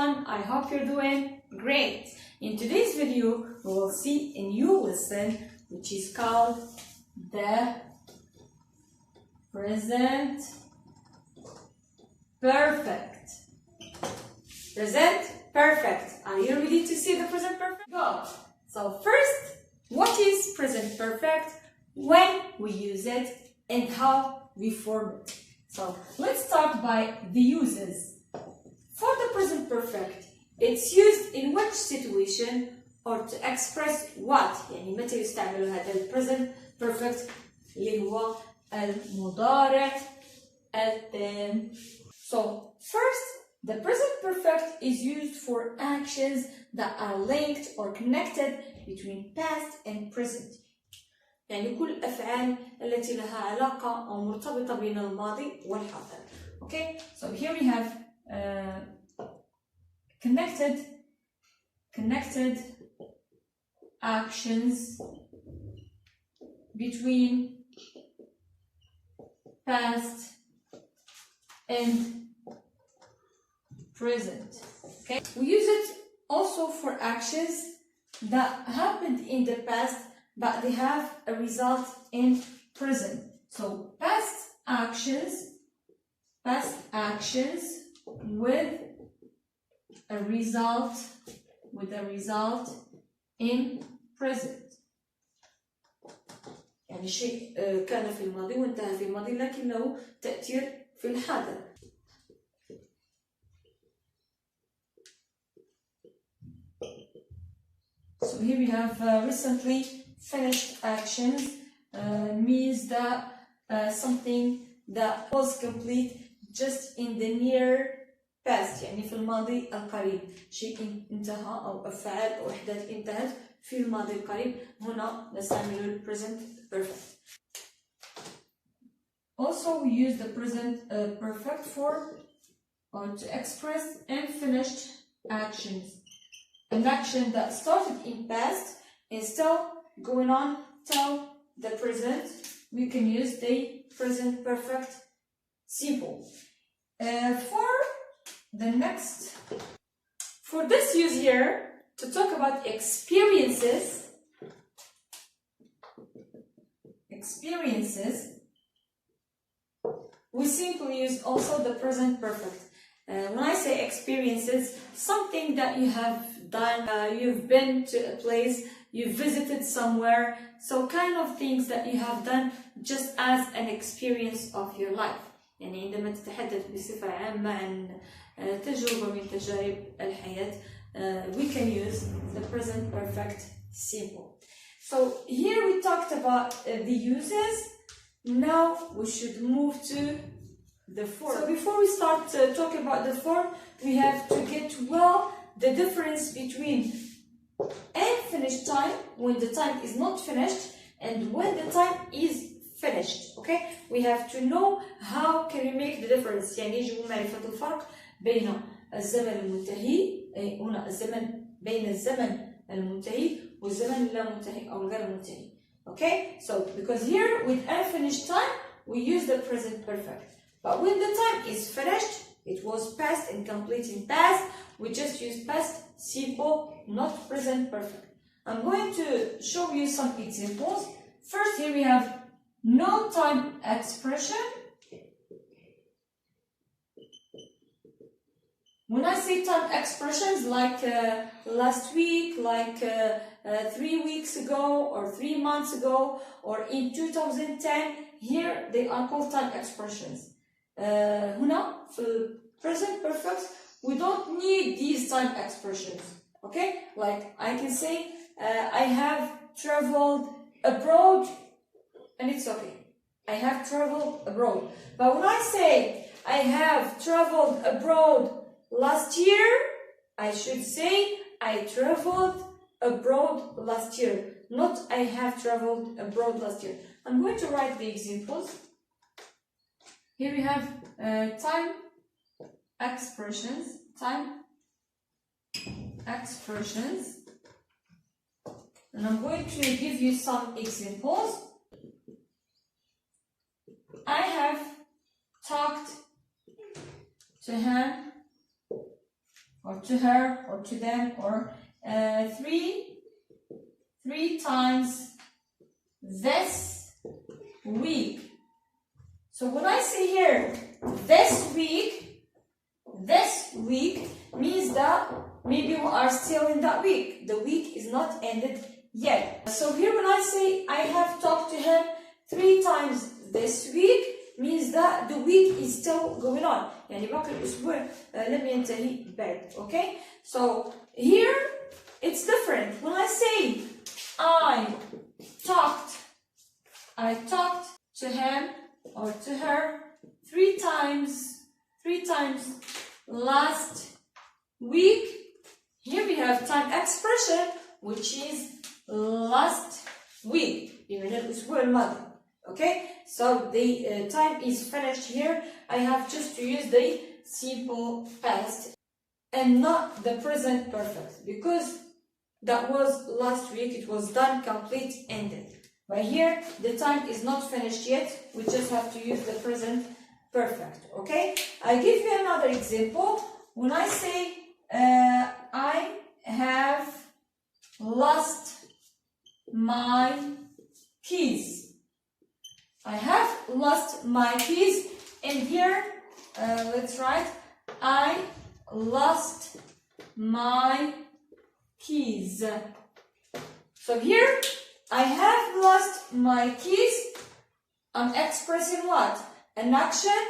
everyone, I hope you're doing great. In today's video, we will see a new lesson which is called the present perfect. Present perfect. Are you ready to see the present perfect? Go! So first, what is present perfect, when we use it, and how we form it? So let's start by the uses. For the present perfect, it's used in which situation or to express what؟ يعني متى يستعمل هذا الpresent perfect اللي هو المضارع التام. So first, the present perfect is used for actions that are linked or connected between past and present. يعني كل الأفعال التي لها علاقة أو مرتبطة بين الماضي والحاضر. Okay, so here we have connected actions between past and present. Okay, we use it also for actions that happened in the past but they have a result in present. So past actions with a result in present. يعني شيء كان في الماضي وانتهى في الماضي لكن له تأثير في الحاضر. So here we have recently finished actions means that something that was complete just in the near past يعني في الماضي القريب شيء انتهى أو أفعال أو أحداث انتهت في الماضي القريب هنا نستعمل ال present perfect. Also we use the present perfect for or to express unfinished actions. An action that started in past is still going on till the present. We can use the present perfect simple. For this use here, to talk about experiences, we simply use also the present perfect. When I say experiences, something that you have done, you've been to a place, you've visited somewhere, so kind of things that you have done just as an experience of your life. يعني عندما تتحدث بصفة عامة عن تجربة من تجارب الحياة, we can use the present perfect simple. So here we talked about the uses. Now we should move to the form. So before we start talking about the form, we have to get well the difference between unfinished time, when the time is not finished, and when the time is finished. Okay, we have to know how can we make the difference. يعني يجب معرفة الفرق بين الزمن المنتهي هنا بين الزمن المنتهي والزمن اللامنتهي أو الغير منتهي. Okay, so because here with unfinished time we use the present perfect, but when the time is finished, it was past and complete in past, we just use past simple, not present perfect. I'm going to show you some examples. First, here we have no time expression. When I say time expressions like last week, like 3 weeks ago or 3 months ago or in 2010, here they are called time expressions. هنا في present perfect we don't need these time expressions. Okay, like I can say I have traveled abroad and it's okay. I have traveled abroad. But when I say I have traveled abroad last year, I should say I traveled abroad last year, not I have traveled abroad last year. I'm going to write the examples. Here we have time expressions, and I'm going to give you some examples. I have talked to him or to her, or to them, or three times this week. So when I say here, this week means that maybe we are still in that week. The week is not ended yet. So here when I say I have talked to him 3 times this week, means that the week is still going on. يعني باقي الأسبوع لم ينتهي بعد. Okay? So here it's different. When I say I talked to him or to her 3 times last week, here we have time expression which is last week. بمعنى الأسبوع الماضي. Okay, so the time is finished here. I have just to use the simple past and not the present perfect, because that was last week, it was done, complete, ended. But here the time is not finished yet, we just have to use the present perfect. Okay, I give you another example. When I say I have lost my keys, I have lost my keys, and here let's write I lost my keys. So here I have lost my keys. I'm expressing what? An action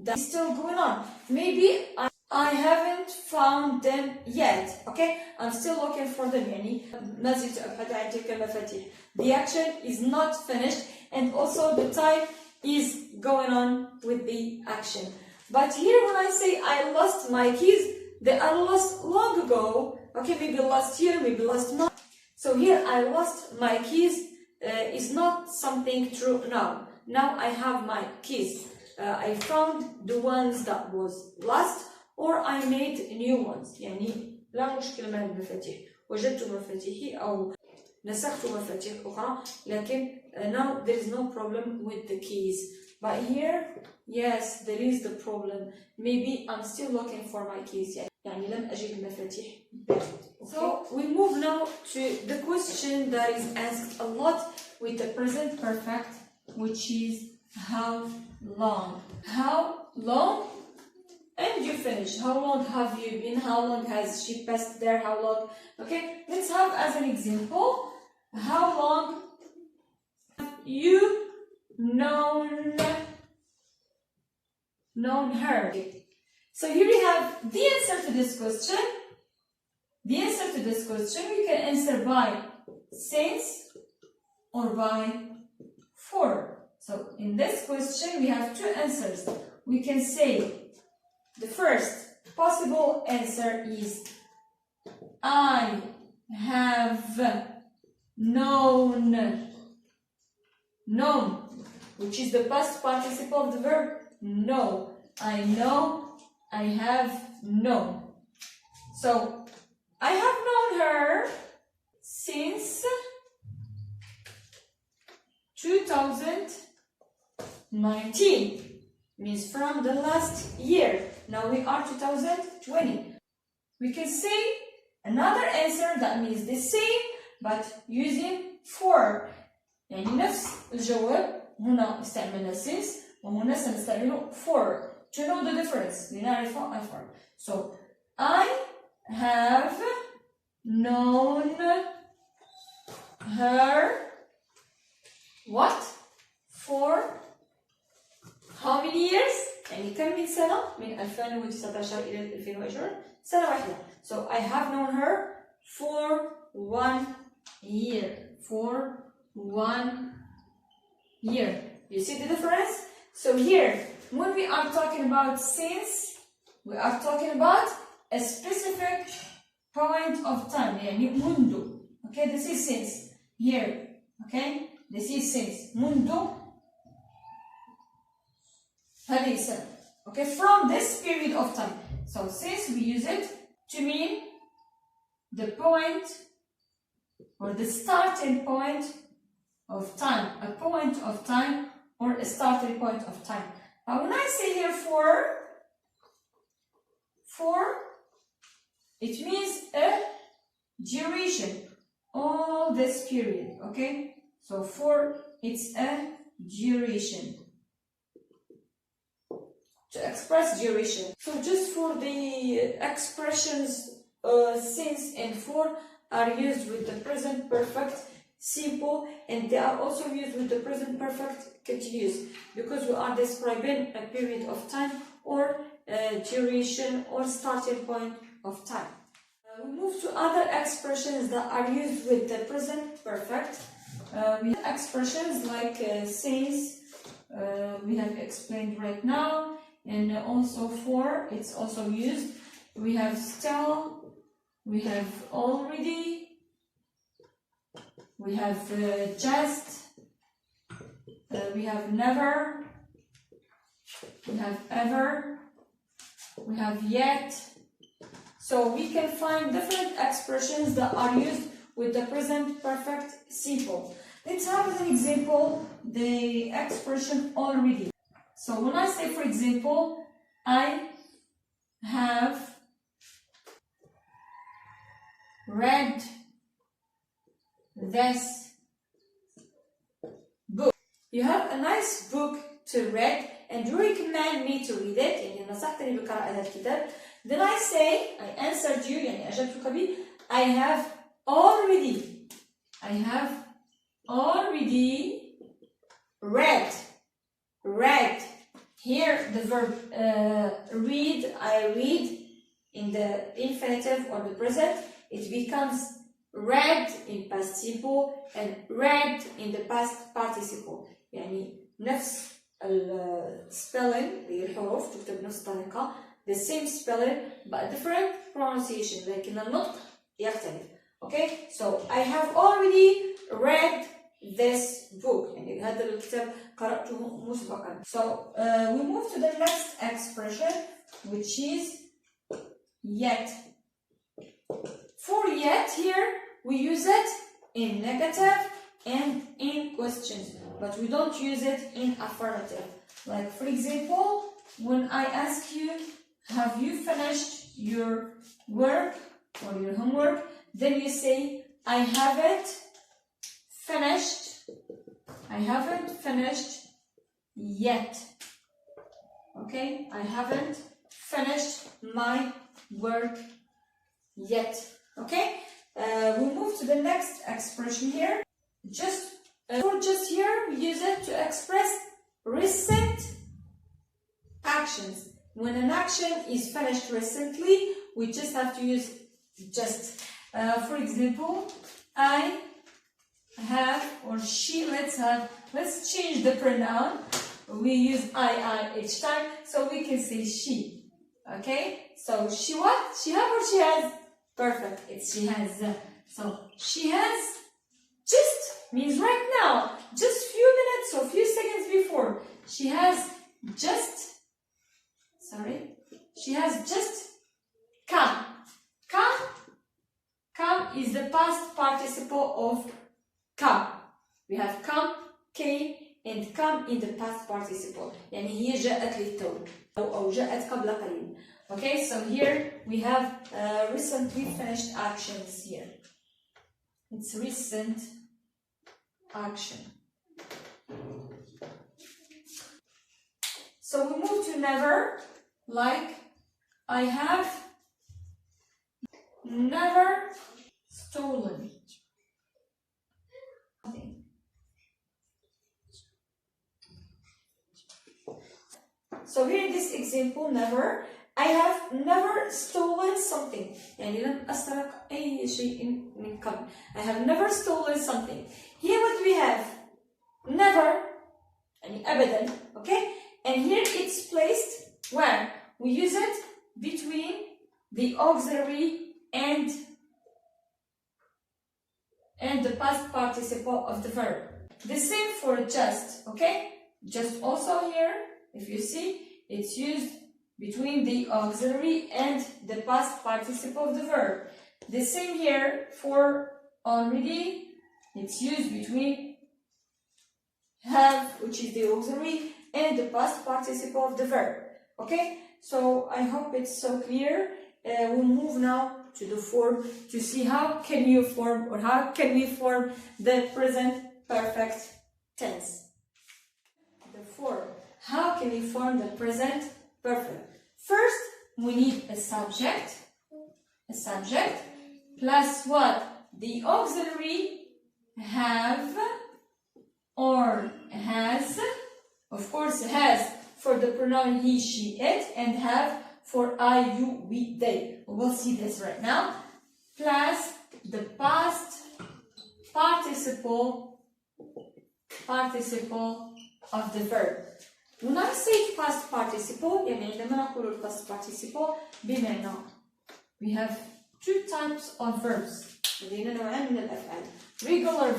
that is still going on. Maybe I haven't found them yet. Okay, I'm still looking for them. يعني ما زلت أبحث عن تلك المفاتيح. The action is not finished, and also the time is going on with the action. But here when I say I lost my keys, they are lost long ago. Okay, maybe last year, maybe last month. So here I lost my keys is not something true now. Now I have my keys. I found the ones that was lost, or I made new ones. يعني لا مشكلة مع المفاتيح. وجدت مفاتيحي أو نسخت مفاتيح أخرى. لكن now there is no problem with the keys. But here, yes, there is the problem. Maybe I'm still looking for my keys. يعني لم أجد المفاتيح. So we move now to the question that is asked a lot with the present perfect, which is how long? How long? And you finish. How long have you been? How long has she passed there? How long? Okay, let's have as an example. How long have you known her? So here we have the answer to this question. The answer to this question we can answer by since or by for. So in this question we have 2 answers. We can say the first possible answer is I have known, which is the past participle of the verb know. I know, I have known. So I have known her since 2019. Means from the last year. Now we are 2020. We can say another answer that means the same but using for. يعني نفس الجواب هنا استعملنا since وهنا سنستعمله for to know the difference. لنعرف الفرق. So I have known her what? For how many years? يعني كم من سنة؟ من 2019 إلى 2020 سنة واحدة. So I have known her for 1 year. For 1 year. You see the difference? So here, when we are talking about since, we are talking about a specific point of time. يعني منذ. Okay, this is since. Here. Okay, this is since. منذ هذه السنة. Okay, from this period of time. So since we use it to mean the point or the starting point of time. A point of time or a starting point of time. But when I say here for it means a duration, all this period, okay? So for, it's a duration, to express duration. So just for the expressions since and for are used with the present perfect simple, and they are also used with the present perfect continuous, because we are describing a period of time or duration or starting point of time. We move to other expressions that are used with the present perfect. We have expressions like since, we have explained right now, and also for, it's also used. We have still, we have already, we have just, we have never, we have ever, we have yet. So we can find different expressions that are used with the present perfect simple. Let's have as an example the expression already. So when I say, for example, I have read this book. You have a nice book to read and you recommend me to read it, يعني نصحتني بقراءة هذا الكتاب. Then I say, I answered you, يعني أجبتك به, I have already read. Here the verb read, I read, in the infinitive or the present, it becomes read in past simple and read in the past participle. يعني نفس spelling الحروف تكتب نفس الطريقة, the same spelling but different pronunciation, لكن النطق يختلف. Okay, so I have already read this book. يعني هذا الكتاب قرأته مسبقا. So we move to the next expression, which is yet. For yet here we use it in negative and in questions, but we don't use it in affirmative. Like for example, when I ask you, have you finished your work or your homework? Then you say, I haven't finished yet. Okay, I haven't finished my work yet. Okay, we move to the next expression here. Just here, we use it to express recent actions. When an action is finished recently, we just have to use just. For example, I have, or she, let's change the pronoun. We use I each time, so we can say she. Okay, so she what? She have or she has? Perfect, it's she has. So she has just means right now, just few minutes or few seconds before. She has just come. Come is the past participle of come. We have come, came, and come in the past participle. يعني هي جاءت للتو أو جاءت قبل قليل. Okay, so here we have recently finished actions here. It's recent action. So we move to never, like I have never stolen. So here in this example, never, I have never stolen something. يعني لم أسرق أي شيء من قبل. I have never stolen something. Here what we have, never, يعني أبدا, okay? And here it's placed where? We use it between the auxiliary and the past participle of the verb. The same for just, okay? Just also here, if you see, it's used between the auxiliary and the past participle of the verb. The same here for already, it's used between have, which is the auxiliary, and the past participle of the verb. Okay, so I hope it's so clear. we'll move now to the form to see how can you form or how can we form the present perfect tense. The form. How can we form the present perfect? First, we need a subject plus what? The auxiliary have or has. Of course, has for the pronoun he, she, it, and have for I, you, we, they. We'll see this right now. Plus the past participle of the verb. When I say past participle, يعني عندما نقول past participle بمعنى we have two types of verbs. لدينا نوعان من الأفعال. Regular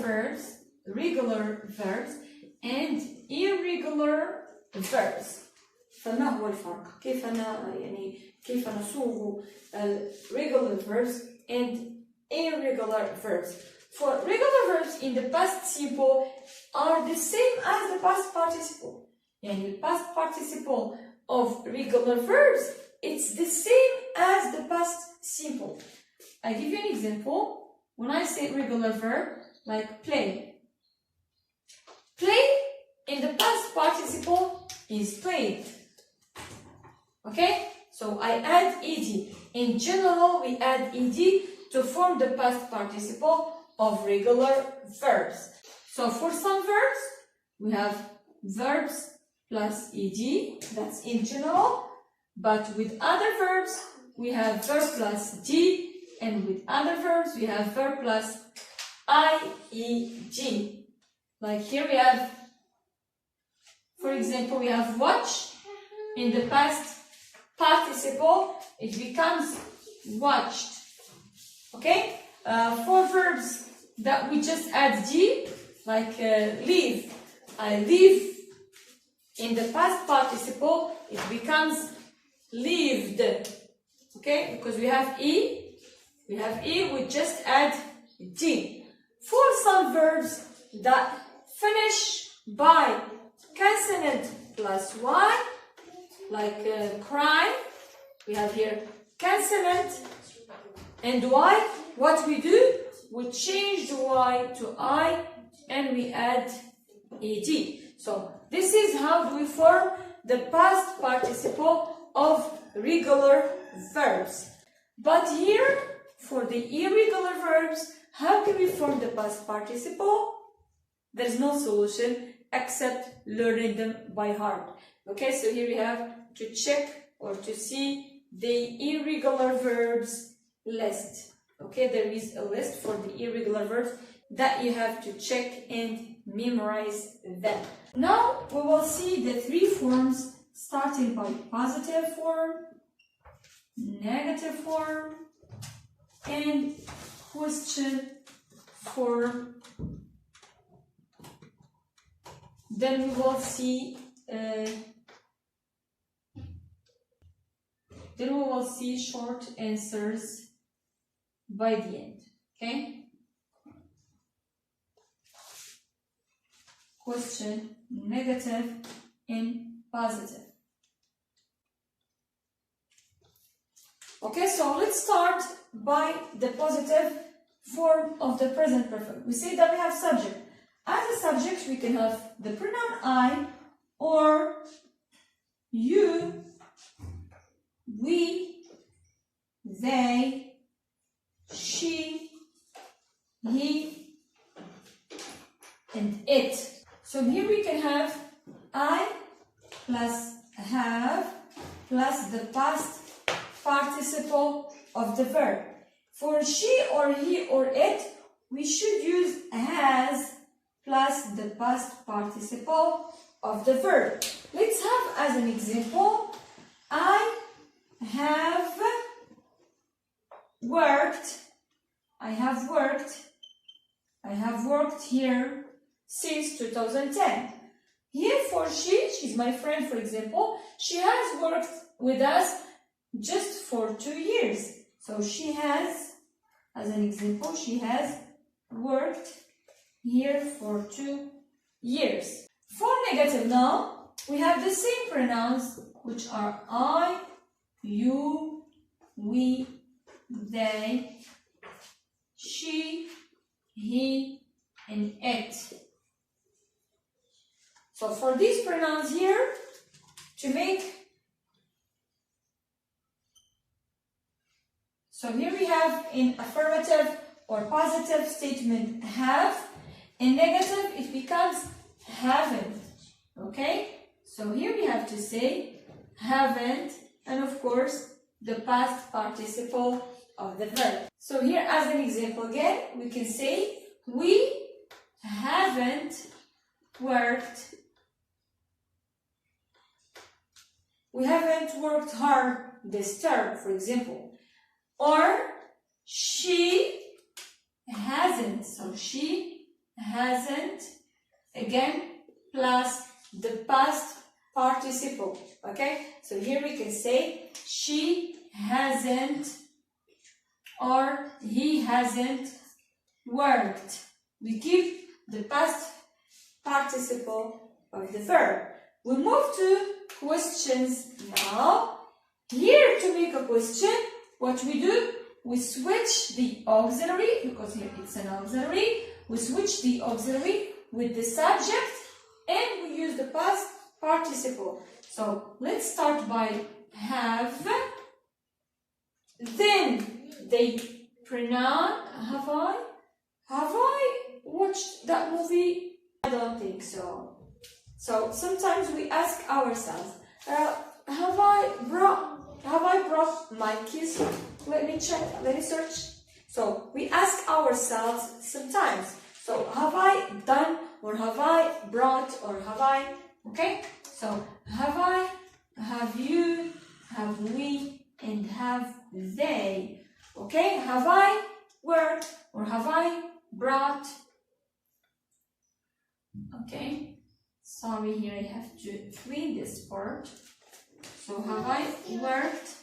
verbs and irregular verbs. فما هو الفرق؟ كيف نصوغ regular verbs and irregular verbs? For regular verbs in the past simple are the same as the past participle. And the past participle of regular verbs, it's the same as the past simple. I give you an example. When I say regular verb, like play. Play in the past participle is played. Okay? So I add ed. In general, we add ed to form the past participle of regular verbs. So for some verbs, we have verbs plus ed, that's in general, but with other verbs, we have verb plus d, and with other verbs, we have verb plus ieg. Like here we have, for example, we have watch. In the past participle, it becomes watched. Okay? For verbs that we just add d, like leave. I leave. In the past participle, it becomes lived. Okay? Because we have e, we just add d. For some verbs that finish by consonant plus y, like cry, we have here consonant and y. What we do? We change the y to I and we add ed. So this is how do we form the past participle of regular verbs. But here, for the irregular verbs, how can we form the past participle? There's no solution except learning them by heart. Okay, so here we have to check or to see the irregular verbs list. Okay, there is a list for the irregular verbs that you have to check and memorize them. Now we will see the three forms, starting by positive form, negative form, and question form. Then we will see short answers by the end. Okay? Question, negative, and positive. Okay, so let's start by the positive form of the present perfect. We say that we have subject. As a subject, we can have the pronoun I, or you, we, they, she, he, and it. So here we can have I plus have plus the past participle of the verb. For she or he or it, we should use has plus the past participle of the verb. Let's have as an example, I have worked here since 2010. Here for she's my friend, for example, she has worked with us just for 2 years. So she has, as an example, she has worked here for 2 years. For negative now, we have the same pronouns, which are I, you, we, they, she, he, and it. So for these pronouns here, to make, so here we have in affirmative or positive statement have, in negative it becomes haven't, okay? So here we have to say haven't, and of course the past participle of the verb. So here as an example again, we can say we haven't worked. We haven't worked hard this term, for example. Or she hasn't. So she hasn't, again, plus the past participle. Okay? So here we can say she hasn't or he hasn't worked. We keep the past participle of the verb. We move to questions now. Here to make a question, what we do, we switch the auxiliary, because here it's an auxiliary, we switch the auxiliary with the subject and we use the past participle. So let's start by have, then the pronoun have I? Have I watched that movie? I don't think so. So sometimes we ask ourselves, have I brought my keys? Let me check, let me search. So we ask ourselves sometimes. So have I done, or have I brought, or have I? Okay? So have I, have you, have we, and have they. Okay? Have I worked, or have I brought? Okay? Sorry, here I have to clean this part. So have I worked?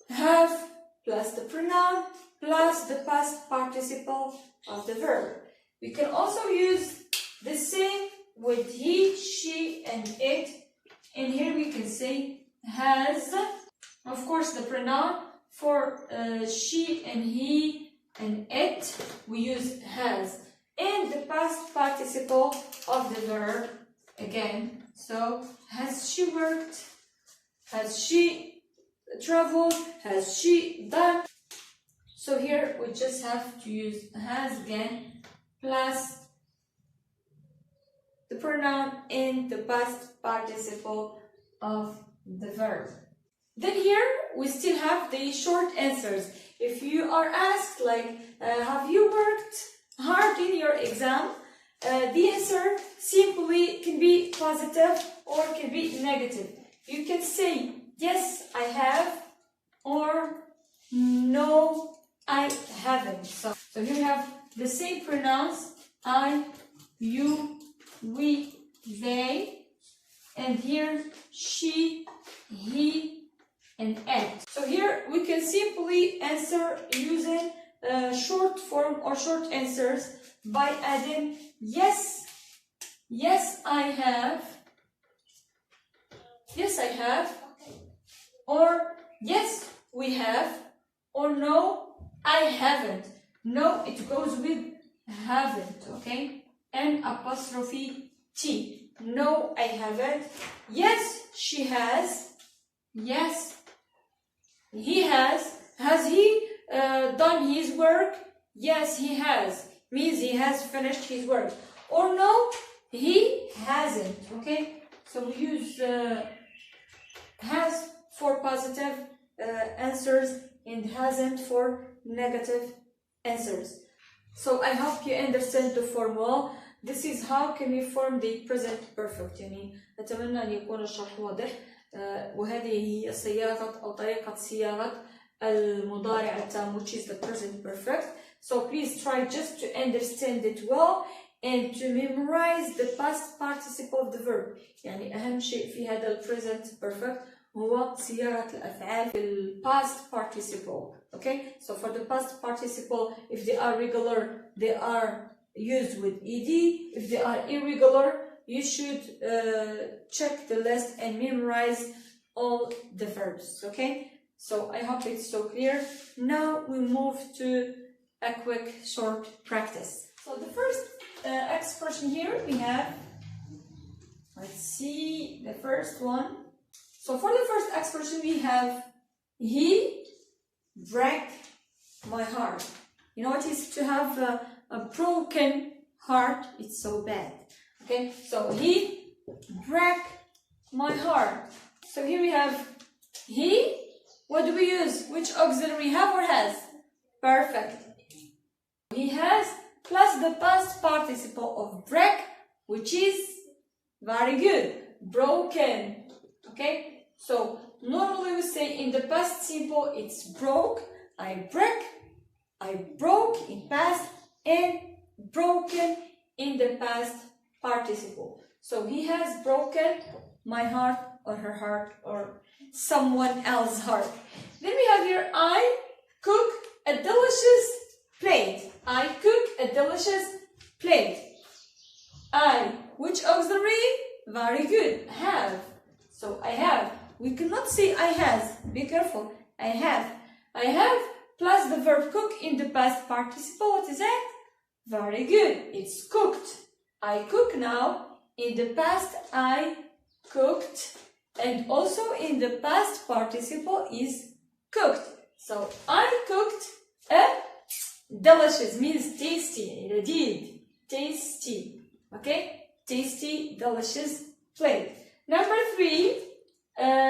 Have plus the pronoun plus the past participle of the verb. We can also use the same with he, she, and it. And here we can say has. Of course, the pronoun for she and he and it, we use has. And the past participle of the verb again. So has she worked? Has she traveled? Has she done? So here we just have to use has again plus the pronoun in the past participle of the verb. Then here we still have the short answers. If you are asked like, have you worked hard in your exam? The answer simply can be positive or can be negative. You can say, yes, I have, or no, I haven't. So here you have the same pronouns, I, you, we, they, and here she, he, and it. So here we can simply answer using short form or short answers by adding yes, yes I have, yes I have, or yes we have, or no I haven't. No, it goes with haven't, okay? And apostrophe T. No, I haven't. Yes, she has. Yes, he has. Has he done his work? Yes, he has. Means he has finished his work. Or no, he hasn't, okay? So we use has for positive answers and hasn't for negative answers. So I hope you understand the formula. This is how can we form the present perfect. يعني أتمنى أن يكون الشرح واضح. وهذه هي صياغة أو طريقة صياغة المضارع التام, which is the present perfect. So please try just to understand it well and to memorize the past participle of the verb. يعني أهم شيء في هذا ال present perfect هو صياغة الأفعال في ال past participle. Okay, so for the past participle, if they are regular, they are used with ed. If they are irregular, you should check the list and memorize all the verbs. Okay, So I hope it's so clear. Now we move to a quick short practice. So the first expression here we have, let's see the first one. So for the first expression we have, he broke my heart. You know what is to have a broken heart? It's so bad. Okay, so he broke my heart. So here we have he. What do we use? Which auxiliary have or has? Perfect. He has plus the past participle of break, which is very good. Broken. Okay? So normally we say in the past simple it's broke, I break, I broke in past, and broken in the past participle. So he has broken my heart or her heart or someone else's heart. Then we have here, I cook a delicious plate. I cook a delicious plate. I, which auxiliary? Very good. Have. So I have. We cannot say I has. Be careful. I have. I have plus the verb cook in the past participle. What is that? Very good. It's cooked. I cook now. In the past, I cooked. And also in the past participle is cooked. So I cooked a delicious means tasty. Indeed. Tasty. Okay? Tasty, delicious plate. Number 3.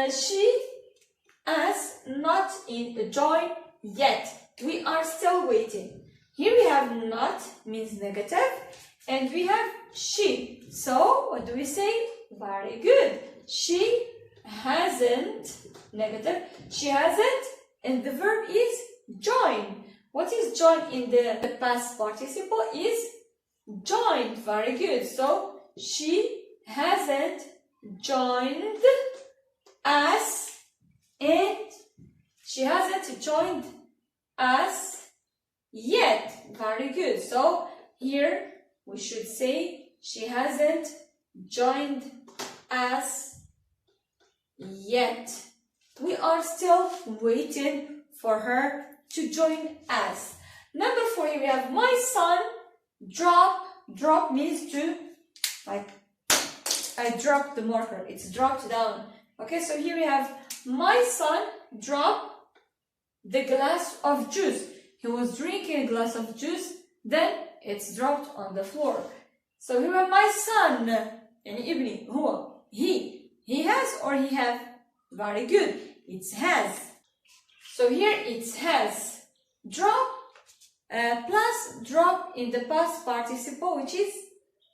She has not joined yet. We are still waiting. Here we have not means negative. And we have she. So what do we say? Very good. She hasn't, negative, she hasn't, and the verb is join. What is join in the past participle is joined. Very good. So she hasn't joined us, and she hasn't joined us yet. Very good. So here we should say she hasn't joined us yet. We are still waiting for her to join us. Number 4, here we have my son drop. Drop means to, like, I dropped the marker. It's dropped down. Okay, so here we have my son drop the glass of juice. He was drinking a glass of juice, then it's dropped on the floor. So here we have my son. Yani ibni, huwa, he. He has or he have? Very good. It's has. So here it's has. Drop plus drop in the past participle, which is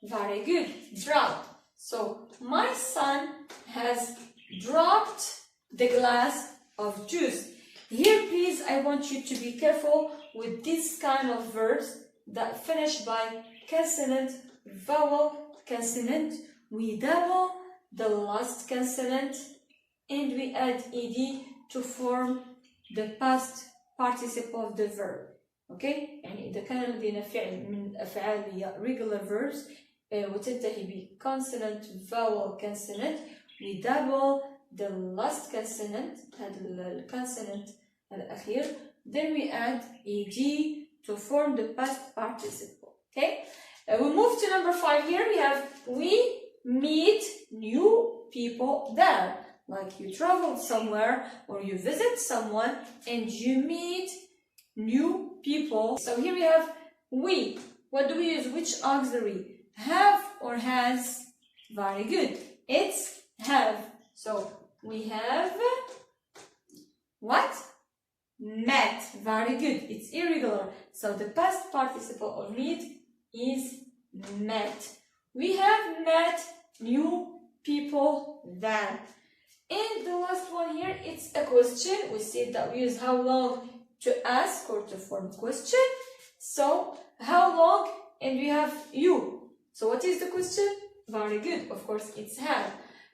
very good. Drop. So my son has dropped the glass of juice. Here, please, I want you to be careful with this kind of verbs that finish by consonant, vowel, consonant. We double the last consonant and we add ed to form the past participle of the verb. Okay? يعني إذا كان لدينا فعل من أفعال regular verbs وتنتهي ب consonant, vowel, consonant, we double the last consonant, هذا الكونسونانت الأخير, then we add ed to form the past participle. Okay? We move to number 5 here. We have we meet new people there. Like you traveled somewhere or you visit someone and you meet new people. So here we have we. What do we use? Which auxiliary? Have or has? Very good. It's have. So we have what? Met. Very good. It's irregular. So the past participle of meet is met. We have met new people there. And the last one here, it's a question. We said that we use how long to ask or to form question. So how long, and we have you. So what is the question? Very good. Of course, it's have.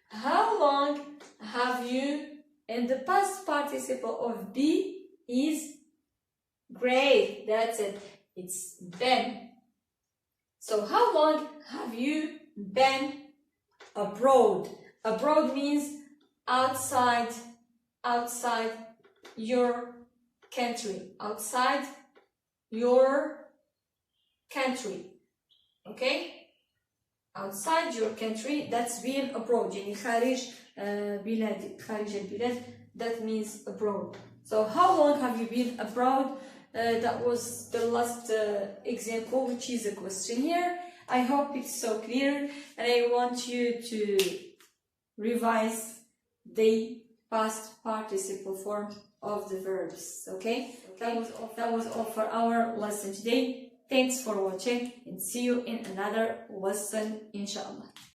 How long have you? And the past participle of be is great. That's it. It's been. So how long have you been abroad? Abroad means outside your country. Outside your country. Okay? Outside your country, that's being abroad. يعني خارج بلاد خارج البلاد. That means abroad. So how long have you been abroad? That was the last example, which is a question here. I hope it's so clear, and I want you to revise the past participle form of the verbs. Okay? That was all for our lesson today. Thanks for watching, and see you in another lesson, inshallah.